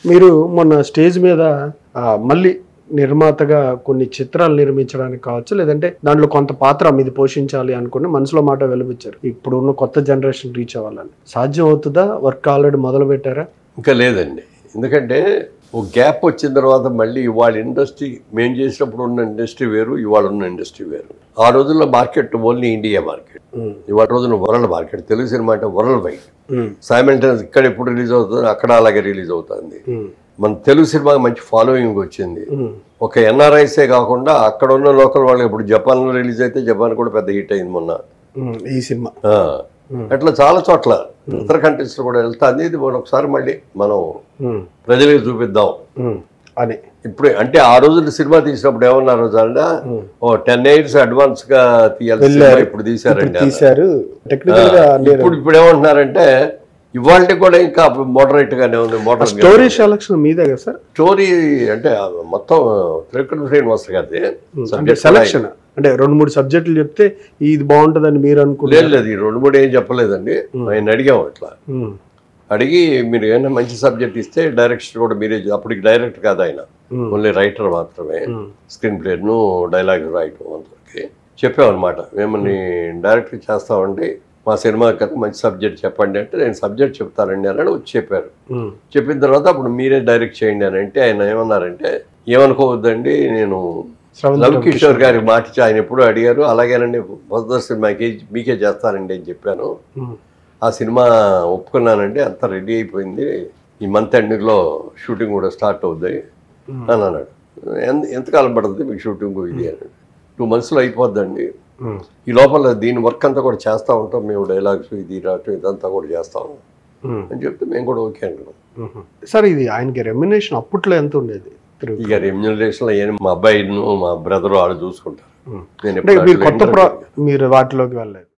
మీరు మొన్న స్టేజ్ మీద మళ్ళీ నిర్మాతగా కొన్ని చిత్రాలు నిర్మించడానికి కావచ్చు, లేదంటే దాంట్లో కొంత పాత్ర మీది పోషించాలి అనుకుని మనసులో మాట వెలిపించారు. ఇప్పుడు ఉన్న కొత్త జనరేషన్ రీచ్ అవ్వాలని సాధ్యం అవుతుందా? వర్క్ ఆల్రెడీ మొదలు పెట్టారా? ఇంకా లేదండి. ఎందుకంటే ఒక గ్యాప్ వచ్చిన తర్వాత మళ్ళీ ఇవాళ ఇండస్ట్రీ మేము చేసినప్పుడు ఉన్న ఇండస్ట్రీ వేరు, ఇవాళ ఉన్న ఇండస్ట్రీ వేరు. ఆ రోజుల్లో మార్కెట్ ఓన్లీ ఇండియా మార్కెట్, ఇవాళ రోజున వరల్డ్ మార్కెట్. తెలుగు సినిమా అంటే వరల్డ్ వైడ్. సైమల్టేనియస్ ఇక్కడ ఎప్పుడు రిలీజ్ అవుతుంది అక్కడ అలాగే రిలీజ్ అవుతుంది. మన తెలుగు సినిమాకి మంచి ఫాలోయింగ్ వచ్చింది. ఒక ఎన్ఆర్ఐసే కాకుండా అక్కడ ఉన్న లోకల్ వాళ్ళకి ఇప్పుడు జపాన్లో రిలీజ్ అయితే జపాన్ కూడా పెద్ద హిట్ అయింది మొన్న ఈ సినిమా. అట్లా చాలా చోట్ల ఇతర కంట్రీస్ లో కూడా వెళ్తాంది. ఇది ఒకసారి మళ్ళీ మనం ప్రజలకు చూపిద్దాం అని. ఇప్పుడు అంటే ఆ రోజున సినిమా తీసినప్పుడు ఏమన్నారు అంటే 10 years అడ్వాన్స్ గా తీయాలి, ఇప్పుడు తీసారండి. ఇప్పుడు ఏమంటున్నారంటే ఇవాళ కూడా ఇంకా మోడరేట్ గానే ఉంది. మోడరేట్ స్టోరీ సెలక్షన్ మీదే కదా సార్? స్టోరీ అంటే మొత్తం త్రికరణ శ్రీనివాస్ గారి సెలక్షన్ అంటే 2-3 సబ్జెక్టులు చెప్తే ఇది బాగుంటుందని మీరు అనుకుంటారు? లేదు, 2-3 ఏం చెప్పలేదండి. ఆయన అడిగాము ఇట్లా అడిగి మీరు ఏమైనా మంచి సబ్జెక్ట్ ఇస్తే డైరెక్షన్ కూడా మీరే. అప్పటికి డైరెక్టర్ కాదు ఆయన, ఓన్లీ రైటర్ మాత్రమే. స్క్రీన్ ప్లేను డైలాగ్ రాయటం అంతవరకు చెప్పామన్నమాట. మిమ్మల్ని డైరెక్టర్ చేస్తామండి, మా సినిమా కనుక మంచి సబ్జెక్ట్ చెప్పండి అంటే నేను సబ్జెక్ట్ చెప్తానండి అని వచ్చి చెప్పారు. చెప్పిన తర్వాత అప్పుడు మీరే డైరెక్ట్ చేయండి అని అంటే ఆయన ఏమన్నారంటే ఏమనుకోవద్దండి, నేను లవ్ కిషోర్ గారికి మాటిచ్చి ఆయన ఎప్పుడు అడిగారు, అలాగేనండి మొదటి సినిమాకి మీకే చేస్తానండి అని చెప్పాను. ఆ సినిమా ఒప్పుకున్నానండి, అంతా రెడీ అయిపోయింది, ఈ మంత్ ఎండింగ్లో షూటింగ్ కూడా స్టార్ట్ అవుద్ది అని అన్నాడు. ఎంతకాలం పడుతుంది మీకు షూటింగ్ ఇది అని? 2 months అయిపోద్దండి, ఈ లోపల దీని వర్క్ అంతా కూడా చేస్తూ ఉంటాం మేము, డైలాగ్స్ ఇది రావటం ఇదంతా కూడా చేస్తాము అని చెప్తే మేము కూడా ఓకే అంటున్నాం. సార్ ఇది ఆయనకి రెమ్యునరేషన్ అప్పట్లో ఎంత ఉండేది? ఇక రెమ్యునరేషన్ మా అబ్బాయిను మా బ్రదర్ వాళ్ళు చూసుకుంటారు. మీరు వాటిలోకి వెళ్ళలేదు?